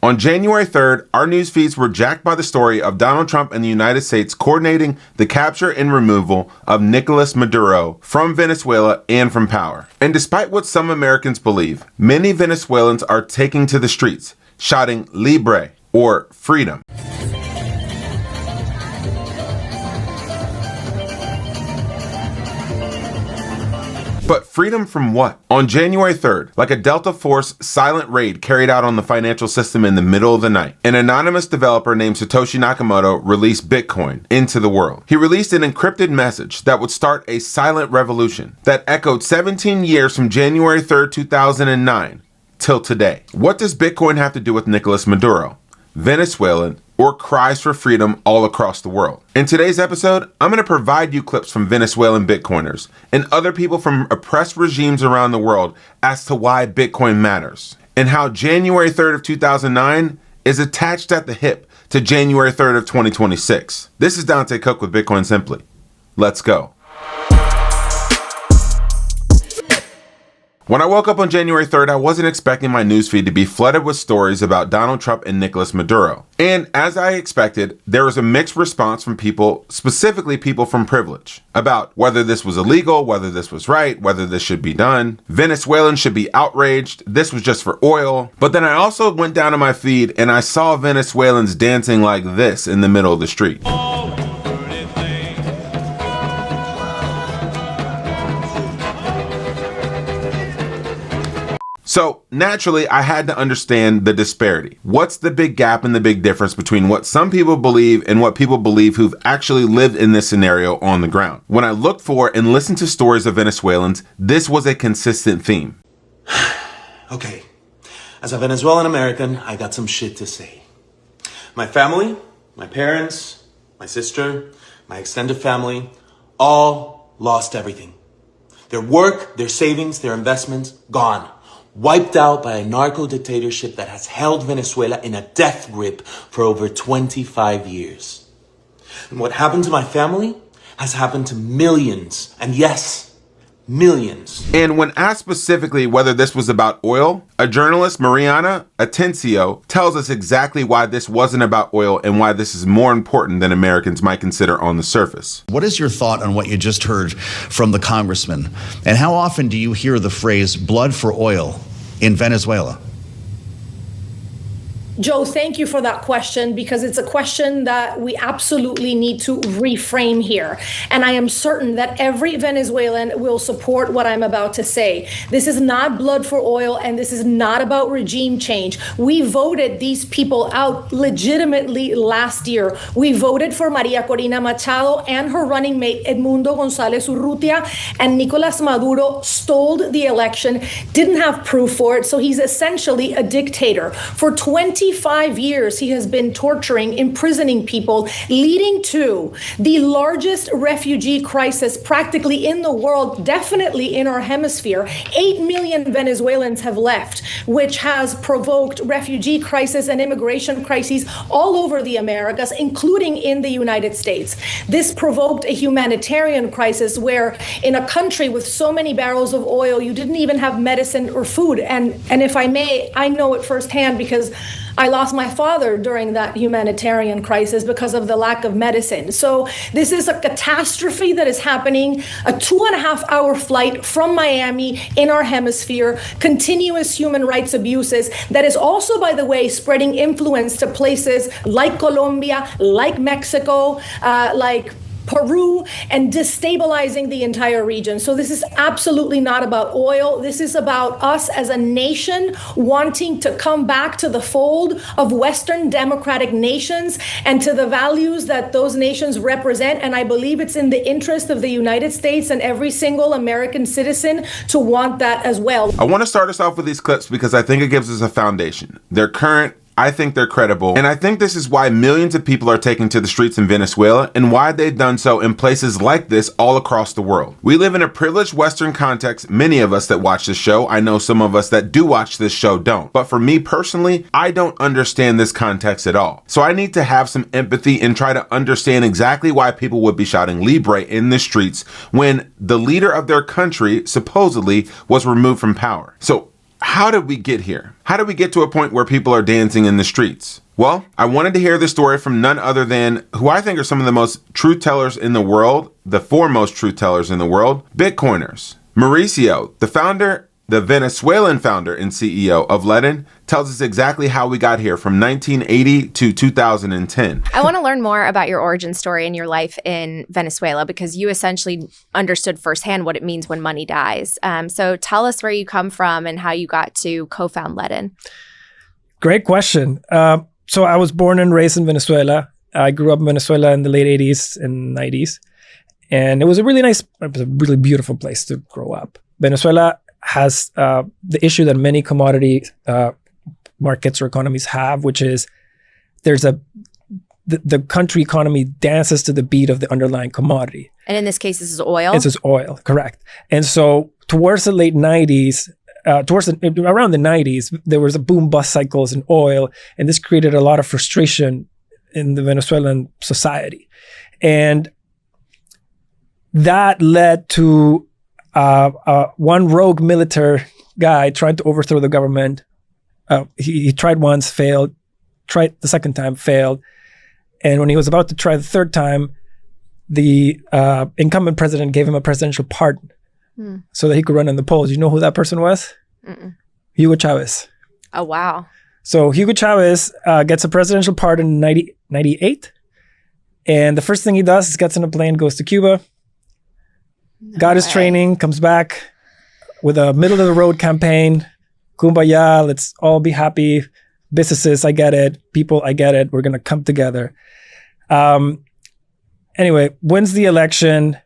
On January 3rd, our news feeds were jacked by the story of Donald Trump and the United States coordinating the capture and removal of Nicolas Maduro from Venezuela and from power. And despite what some Americans believe, many Venezuelans are taking to the streets, shouting libre, or freedom. But freedom from what? On January 3rd, like a Delta Force silent raid carried out on the financial system in the middle of the night, an anonymous developer named Satoshi Nakamoto released Bitcoin into the world. He released an encrypted message that would start a silent revolution that echoed 17 years from January 3rd, 2009 till today. What does Bitcoin have to do with Nicolas Maduro, Venezuelan, or cries for freedom all across the world? In today's episode, I'm going to provide you clips from Venezuelan Bitcoiners and other people from oppressed regimes around the world as to why Bitcoin matters, and how January 3rd of 2009 is attached at the hip to January 3rd of 2026. This is Dante Cook with Bitcoin Simply. Let's go. When I woke up on January 3rd, I wasn't expecting my newsfeed to be flooded with stories about Donald Trump and Nicolas Maduro. And as I expected, there was a mixed response from people, specifically people from privilege, about whether this was illegal, whether this was right, whether this should be done. Venezuelans should be outraged. This was just for oil. But then I also went down to my feed and I saw Venezuelans dancing like this in the middle of the street. So naturally, I had to understand the disparity. What's the big gap and the big difference between what some people believe and what people believe who've actually lived in this scenario on the ground? When I looked for and listened to stories of Venezuelans, this was a consistent theme. Okay, as a Venezuelan American, I got some shit to say. My family, my parents, my sister, my extended family, all lost everything. Their work, their savings, their investments, gone. Wiped out by a narco dictatorship that has held Venezuela in a death grip for over 25 years. And what happened to my family has happened to millions, and yes, millions. And when asked specifically whether this was about oil, a journalist, Mariana Atencio, tells us exactly why this wasn't about oil and why this is more important than Americans might consider on the surface. What is your thought on what you just heard from the congressman? And how often do you hear the phrase blood for oil in Venezuela? Joe, thank you for that question, because it's a question that we absolutely need to reframe here. And I am certain that every Venezuelan will support what I'm about to say. This is not blood for oil, and this is not about regime change. We voted these people out legitimately last year. We voted for Maria Corina Machado and her running mate Edmundo González Urrutia, and Nicolas Maduro stole the election, didn't have proof for it, so he's essentially a dictator. For 25 years, he has been torturing, imprisoning people, leading to the largest refugee crisis practically in the world, definitely in our hemisphere. 8 million Venezuelans have left, which has provoked refugee crisis and immigration crises all over the Americas, including in the United States. This provoked a humanitarian crisis where in a country with so many barrels of oil, you didn't even have medicine or food. And if I may, I know it firsthand because I lost my father during that humanitarian crisis because of the lack of medicine. So this is a catastrophe that is happening, a 2.5-hour flight from Miami in our hemisphere, continuous human rights abuses that is also, by the way, spreading influence to places like Colombia, like Mexico, like Peru, and destabilizing the entire region. So this is absolutely not about oil. This is about us as a nation wanting to come back to the fold of Western democratic nations and to the values that those nations represent. And I believe it's in the interest of the United States and every single American citizen to want that as well. I want to start us off with these clips because I think it gives us a foundation. They're current. I think they're credible. And I think this is why millions of people are taking to the streets in Venezuela and why they've done so in places like this all across the world. We live in a privileged Western context. Many of us that watch this show, I know some of us that do watch this show don't. But for me personally, I don't understand this context at all. So I need to have some empathy and try to understand exactly why people would be shouting Libre in the streets when the leader of their country supposedly was removed from power. So how did we get here? How did we get to a point where people are dancing in the streets? Well, I wanted to hear the story from none other than who I think are some of the most truth tellers in the world, the foremost truth tellers in the world, Bitcoiners. Mauricio, the Venezuelan founder and CEO of Ledn, tells us exactly how we got here from 1980 to 2010. I want to learn more about your origin story and your life in Venezuela, because you essentially understood firsthand what it means when money dies. So tell us where you come from and how you got to co-found Ledn. Great question. So I was born and raised in Venezuela. I grew up in Venezuela in the late 80s and 90s. And it was a really beautiful place to grow up. Venezuela has the issue that many commodity markets or economies have, which is the country economy dances to the beat of the underlying commodity. And in this case, this is oil? This is oil, correct. And so towards the late 90s, around the 90s, there was a boom-bust cycles in oil, and this created a lot of frustration in the Venezuelan society. And that led to one rogue military guy trying to overthrow the government. He tried once, failed, tried the second time, failed. And when he was about to try the third time, the incumbent president gave him a presidential pardon so that he could run in the polls. You know who that person was? Hugo Chavez. Oh, wow. So Hugo Chavez gets a presidential pardon in 1998. And the first thing he does is gets on a plane, goes to Cuba, got his training, comes back with a middle-of-the-road campaign. Kumbaya, let's all be happy. Businesses, I get it. People, I get it. We're going to come together. Anyway, wins the election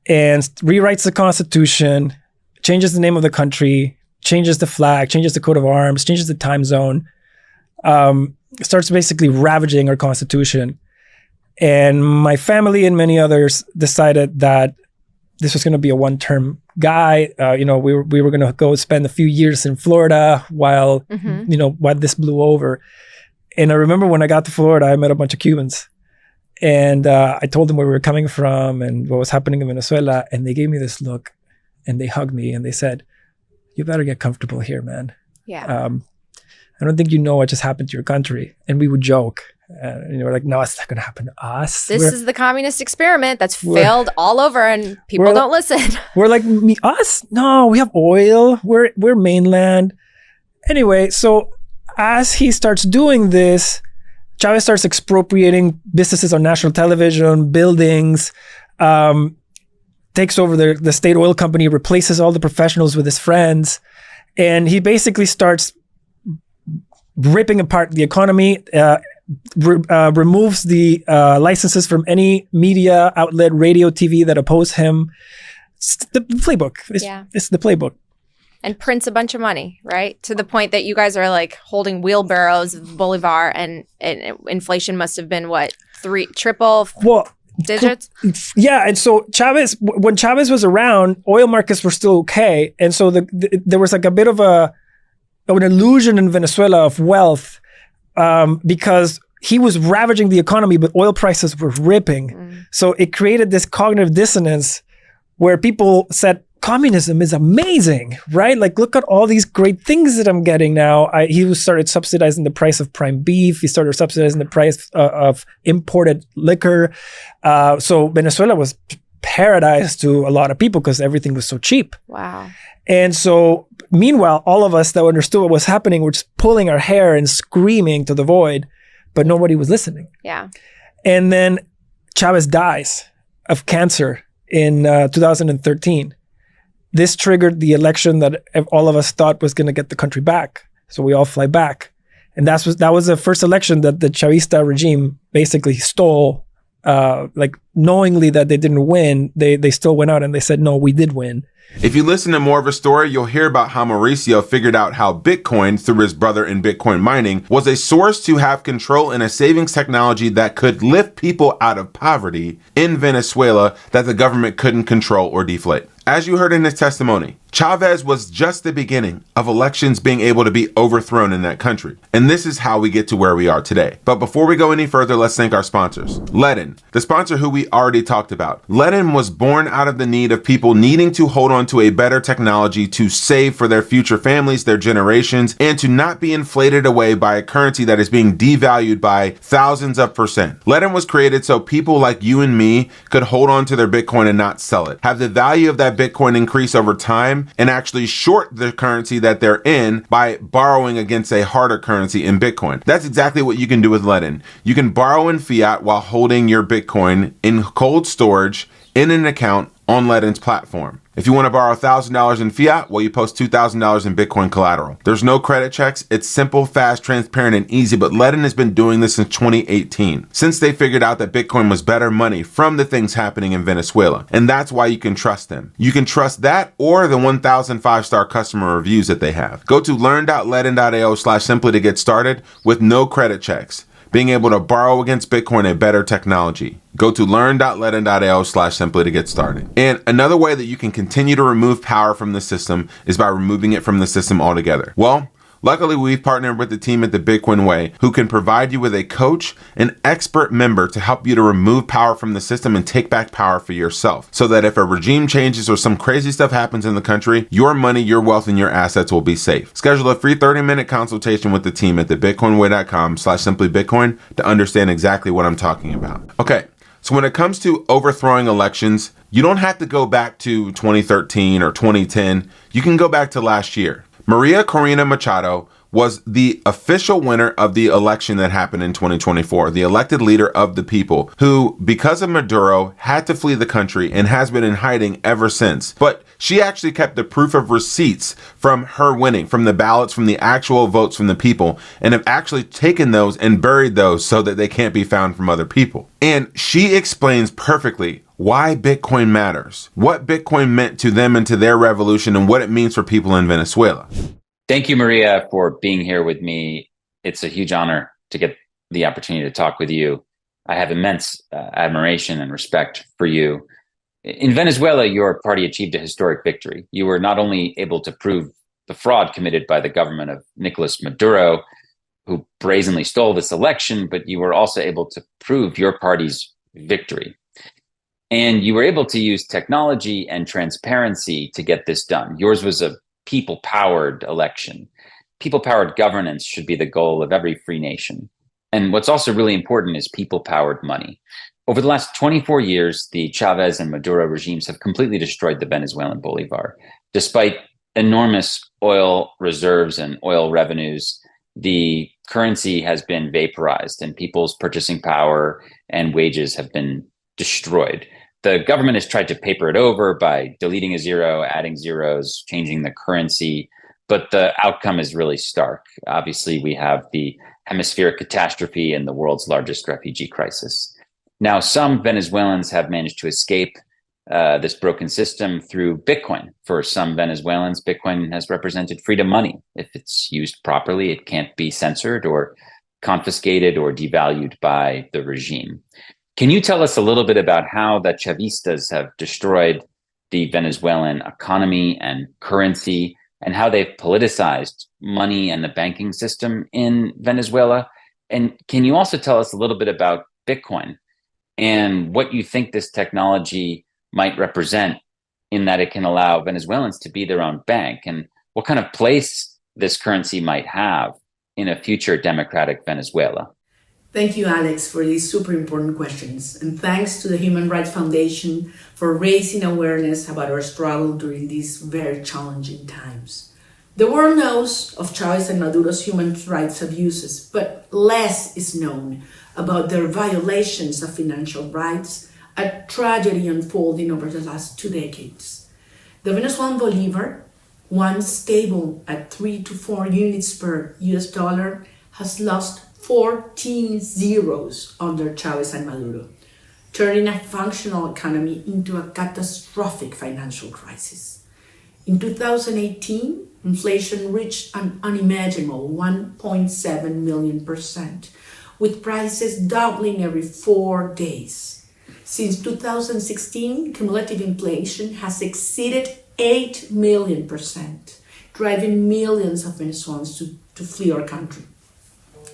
and rewrites the Constitution, changes the name of the country, changes the flag, changes the coat of arms, changes the time zone, starts basically ravaging our Constitution. And my family and many others decided that this was going to be a one-term guy. We were going to go spend a few years in Florida while this blew over. And I remember when I got to Florida, I met a bunch of Cubans. And I told them where we were coming from and what was happening in Venezuela. And they gave me this look and they hugged me and they said, "You better get comfortable here, man. Yeah. I don't think you know what just happened to your country." And we would joke. And we're like, "No, it's not going to happen to us. This is the communist experiment that's failed all over and people don't listen." We're like, us? No, we have oil. We're mainland. Anyway, so as he starts doing this, Chavez starts expropriating businesses on national television, buildings, takes over the state oil company, replaces all the professionals with his friends. And he basically starts ripping apart the economy, removes the licenses from any media outlet, radio, TV that oppose him. It's the playbook. It's the playbook. And prints a bunch of money, right? To the point that you guys are like holding wheelbarrows of Bolivar and inflation must have been what, triple digits? Yeah. And so when Chavez was around, oil markets were still okay. And so there was like a bit of an illusion in Venezuela of wealth because he was ravaging the economy, but oil prices were ripping. So it created this cognitive dissonance where people said, communism is amazing, right? Like, look at all these great things that I'm getting now. He started subsidizing the price of prime beef. He started subsidizing the price of imported liquor. So Venezuela was paradise to a lot of people because everything was so cheap. Wow. And so meanwhile, all of us that understood what was happening were just pulling our hair and screaming to the void, but nobody was listening. Yeah. And then Chavez dies of cancer in 2013. This triggered the election that all of us thought was going to get the country back. So we all fly back. And that was the first election that the Chavista regime basically stole, like knowingly that they didn't win. They still went out and they said, no, we did win. If you listen to more of a story, you'll hear about how Mauricio figured out how Bitcoin, through his brother in Bitcoin mining, was a source to have control in a savings technology that could lift people out of poverty in Venezuela that the government couldn't control or deflate. As you heard in his testimony, Chavez was just the beginning of elections being able to be overthrown in that country. And this is how we get to where we are today. But before we go any further, let's thank our sponsors. Ledn, the sponsor who we already talked about. Ledn was born out of the need of people needing to hold on to a better technology to save for their future families, their generations, and to not be inflated away by a currency that is being devalued by thousands of percent. Ledn was created so people like you and me could hold on to their Bitcoin and not sell it, have the value of that Bitcoin increase over time, and actually short the currency that they're in by borrowing against a harder currency in Bitcoin. That's exactly what you can do with Ledn. You can borrow in fiat while holding your Bitcoin in cold storage in an account on Ledn's platform. If you want to borrow $1,000 in fiat, well, you post $2,000 in Bitcoin collateral. There's no credit checks. It's simple, fast, transparent, and easy, but Ledn has been doing this since 2018, since they figured out that Bitcoin was better money from the things happening in Venezuela. And that's why you can trust them. You can trust that or the 1,000 5-star customer reviews that they have. Go to learn.ledn.io/simply to get started with no credit checks, being able to borrow against Bitcoin a better technology. Go to learn.ledn.io/simply to get started. And another way that you can continue to remove power from the system is by removing it from the system altogether. Well, luckily, we've partnered with the team at the Bitcoin Way, who can provide you with a coach, an expert member to help you to remove power from the system and take back power for yourself, so that if a regime changes or some crazy stuff happens in the country, your money, your wealth, and your assets will be safe. Schedule a free 30-minute consultation with the team at thebitcoinway.com/simplybitcoin to understand exactly what I'm talking about. Okay. So when it comes to overthrowing elections, you don't have to go back to 2013 or 2010. You can go back to last year. Maria Corina Machado was the official winner of the election that happened in 2024, the elected leader of the people, who, because of Maduro, had to flee the country and has been in hiding ever since. But she actually kept the proof of receipts from her winning, from the ballots, from the actual votes from the people, and have actually taken those and buried those so that they can't be found from other people. And she explains perfectly why Bitcoin matters, what Bitcoin meant to them and to their revolution, and what it means for people in Venezuela. Thank you, Maria, for being here with me. It's a huge honor to get the opportunity to talk with you. I have immense admiration and respect for you. In Venezuela, your party achieved a historic victory. You were not only able to prove the fraud committed by the government of Nicolas Maduro, who brazenly stole this election, but you were also able to prove your party's victory. And you were able to use technology and transparency to get this done. Yours was a people-powered election. People-powered governance should be the goal of every free nation. And what's also really important is people-powered money. Over the last 24 years, the Chavez and Maduro regimes have completely destroyed the Venezuelan bolivar. Despite enormous oil reserves and oil revenues, the currency has been vaporized and people's purchasing power and wages have been destroyed. The government has tried to paper it over by deleting a zero, adding zeros, changing the currency, but the outcome is really stark. Obviously, we have the hemispheric catastrophe and the world's largest refugee crisis. Now, some Venezuelans have managed to escape this broken system through Bitcoin. For some Venezuelans, Bitcoin has represented freedom money. If it's used properly, it can't be censored or confiscated or devalued by the regime. Can you tell us a little bit about how the Chavistas have destroyed the Venezuelan economy and currency, and how they've politicized money and the banking system in Venezuela? And can you also tell us a little bit about Bitcoin and what you think this technology might represent, in that it can allow Venezuelans to be their own bank, and what kind of place this currency might have in a future democratic Venezuela? Thank you, Alex, for these super important questions. And thanks to the Human Rights Foundation for raising awareness about our struggle during these very challenging times. The world knows of Chavez and Maduro's human rights abuses, but less is known about their violations of financial rights, a tragedy unfolding over the last 2 decades. The Venezuelan bolivar, once stable at 3 to 4 units per US dollar, has lost 14 zeros under Chavez and Maduro, turning a functional economy into a catastrophic financial crisis. In 2018, inflation reached an unimaginable 1.7 million%, with prices doubling every 4 days. Since 2016, cumulative inflation has exceeded 8 million%, driving millions of Venezuelans to flee our country.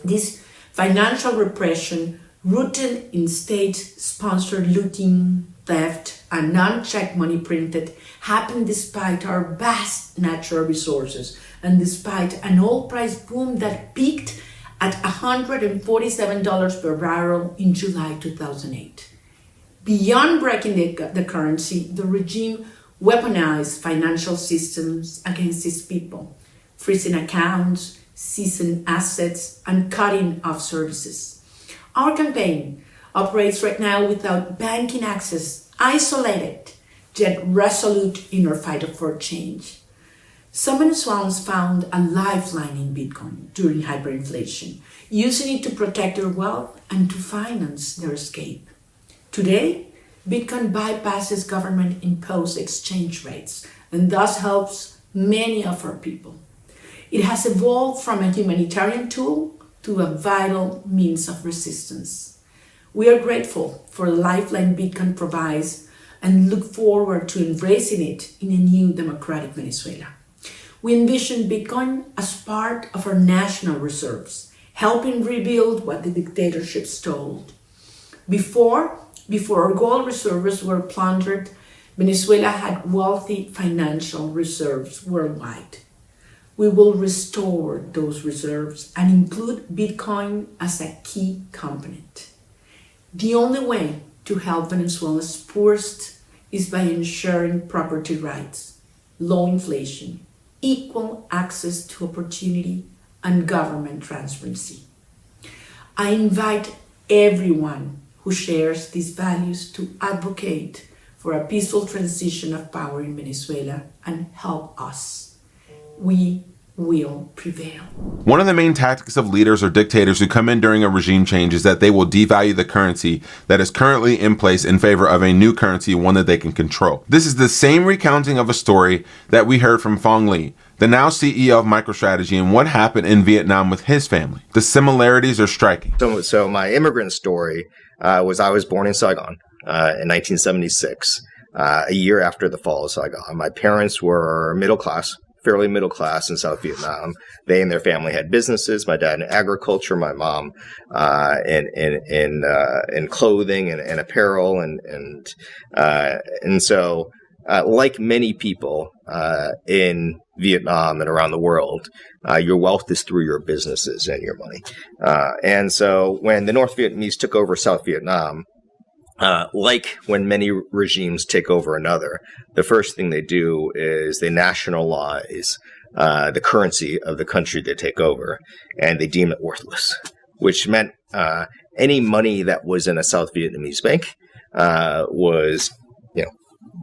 This financial repression, rooted in state-sponsored looting, theft, and unchecked money printed, happened despite our vast natural resources and despite an oil price boom that peaked at $147 per barrel in July 2008. Beyond breaking the currency, the regime weaponized financial systems against its people, freezing accounts, seizing assets, and cutting off services. Our campaign operates right now without banking access, isolated, yet resolute in our fight for change. Some Venezuelans found a lifeline in Bitcoin during hyperinflation, using it to protect their wealth and to finance their escape. Today, Bitcoin bypasses government-imposed exchange rates and thus helps many of our people. It has evolved from a humanitarian tool to a vital means of resistance. We are grateful for the lifeline Bitcoin provides and look forward to embracing it in a new democratic Venezuela. We envision Bitcoin as part of our national reserves, helping rebuild what the dictatorship stole. Before our gold reserves were plundered, Venezuela had wealthy financial reserves worldwide. We will restore those reserves and include Bitcoin as a key component. The only way to help Venezuela's poorest is by ensuring property rights, low inflation, equal access to opportunity, and government transparency. I invite everyone who shares these values to advocate for a peaceful transition of power in Venezuela and help us. We will prevail. One of the main tactics of leaders or dictators who come in during a regime change is that they will devalue the currency that is currently in place in favor of a new currency, one that they can control. This is the same recounting of a story that we heard from Phong Le, the now CEO of MicroStrategy, and what happened in Vietnam with his family. The similarities are striking. So my immigrant story was I was born in Saigon in 1976, a year after the fall of Saigon. My parents were fairly middle class in South Vietnam. They and their family had businesses. My dad in agriculture, my mom in clothing and apparel, and so like many people in Vietnam and around the world, your wealth is through your businesses and your money. And so when the North Vietnamese took over South Vietnam, like when many regimes take over another, the first thing they do is they nationalize the currency of the country they take over, and they deem it worthless, which meant any money that was in a South Vietnamese bank was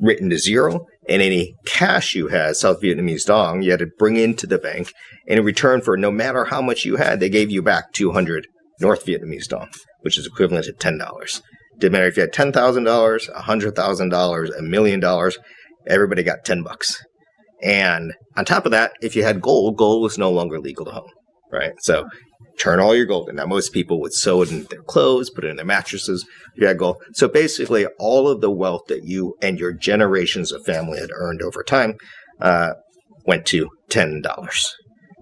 written to zero, and any cash you had, South Vietnamese dong, you had to bring into the bank, and in return for no matter how much you had, they gave you back 200 North Vietnamese dong, which is equivalent to $10. Didn't matter if you had $10,000, $100,000, $1 million, everybody got $10. And on top of that, if you had gold was no longer legal to own, right? So turn all your gold in. Now, most people would sew it in their clothes, put it in their mattresses. You had gold. So basically, all of the wealth that you and your generations of family had earned over time went to $10,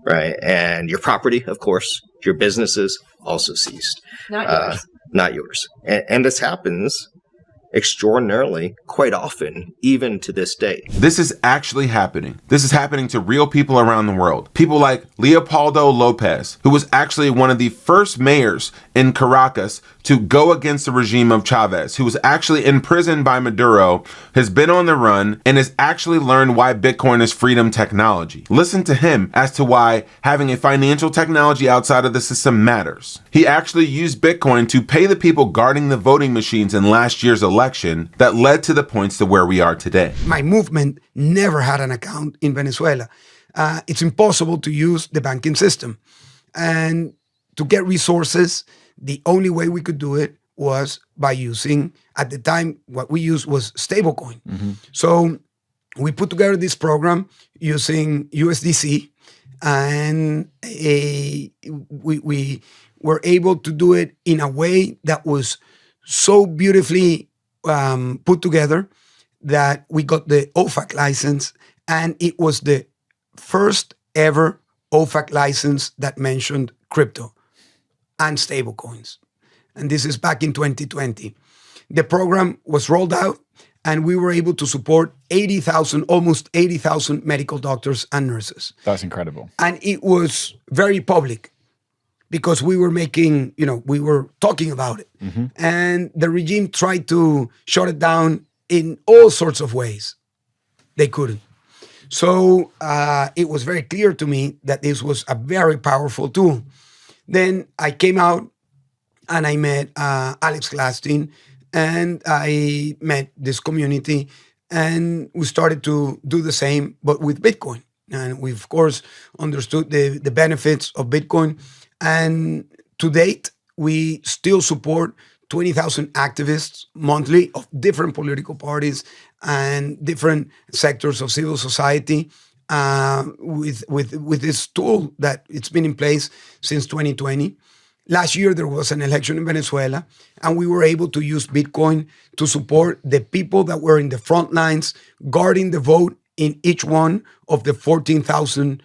right? And your property, of course, your businesses also ceased. Not yours. Not yours. And this happens extraordinarily quite often, even to this day. This is actually happening. This is happening to real people around the world. People like Leopoldo Lopez, who was actually one of the first mayors in Caracas to go against the regime of Chavez, who was actually imprisoned by Maduro, has been on the run, and has actually learned why Bitcoin is freedom technology. Listen to him as to why having a financial technology outside of the system matters. He actually used Bitcoin to pay the people guarding the voting machines in last year's election that led to the points to where we are today. My movement never had an account in Venezuela. It's impossible to use the banking system. And to get resources, the only way we could do it was by using, at the time, what we used was stablecoin. Mm-hmm. So we put together this program using USDC, and we were able to do it in a way that was so beautifully put together that we got the OFAC license, And it was the first ever OFAC license that mentioned crypto and stablecoins. And this is back in 2020. The program was rolled out and we were able to support almost 80,000 medical doctors and nurses. That's incredible. And it was very public because we were we were talking about it. Mm-hmm. And the regime tried to shut it down in all sorts of ways. They couldn't. So it was very clear to me that this was a very powerful tool. Then I came out and I met Alex Gladstein and I met this community and we started to do the same, but with Bitcoin. And we, of course, understood the benefits of Bitcoin. And to date, we still support 20,000 activists monthly of different political parties and different sectors of civil society with this tool that it's been in place since 2020. Last year, there was an election in Venezuela, and we were able to use Bitcoin to support the people that were in the front lines guarding the vote in each one of the 16,000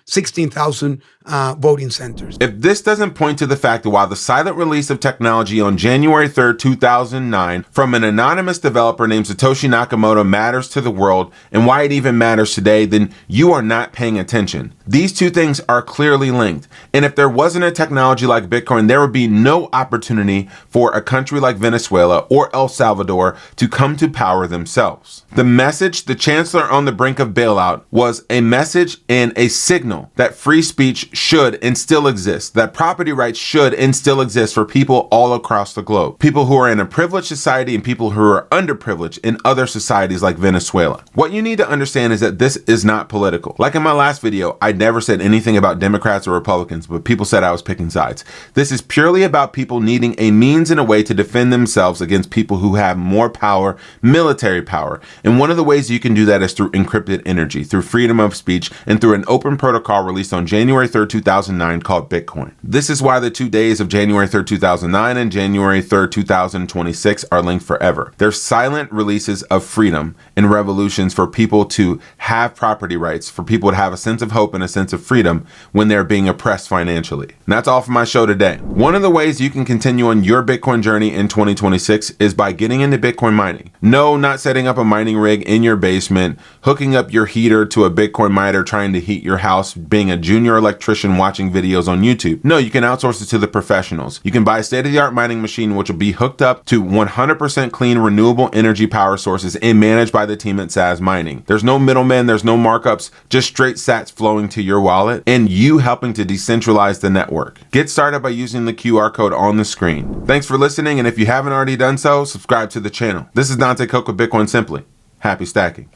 voting centers. If this doesn't point to the fact that while the silent release of technology on January 3rd, 2009 from an anonymous developer named Satoshi Nakamoto matters to the world and why it even matters today, then you are not paying attention. These two things are clearly linked. And if there wasn't a technology like Bitcoin, there would be no opportunity for a country like Venezuela or El Salvador to come to power themselves. The message the chancellor on the brink of bailout was a message and a signal that free speech should and still exist, that property rights should and still exist for people all across the globe. People who are in a privileged society and people who are underprivileged in other societies like Venezuela. What you need to understand is that this is not political. Like in my last video, I never said anything about Democrats or Republicans, but people said I was picking sides. This is purely about people needing a means and a way to defend themselves against people who have more power, military power. And one of the ways you can do that is through encrypted energy, through freedom of speech, and through an open protocol released on January 3rd, 2009 called Bitcoin. This is why the 2 days of January 3rd, 2009 and January 3rd, 2026 are linked forever. They're silent releases of freedom and revolutions for people to have property rights, for people to have a sense of hope and a sense of freedom when they're being oppressed financially. And that's all for my show today. One of the ways you can continue on your Bitcoin journey in 2026 is by getting into Bitcoin mining. No, not setting up a mining rig in your basement, hooking up your heater to a Bitcoin miner trying to heat your house, being a junior electrician watching videos on YouTube. No, you can outsource it to the professionals. You can buy a state-of-the-art mining machine which will be hooked up to 100% clean renewable energy power sources and managed by the team at SAS Mining. There's no middlemen, there's no markups, just straight sats flowing to your wallet and you helping to decentralize the network. Get started by using the QR code on the screen. Thanks for listening, and if you haven't already done so, subscribe to the channel. This is Dante Cook with Bitcoin Simply. Happy stacking.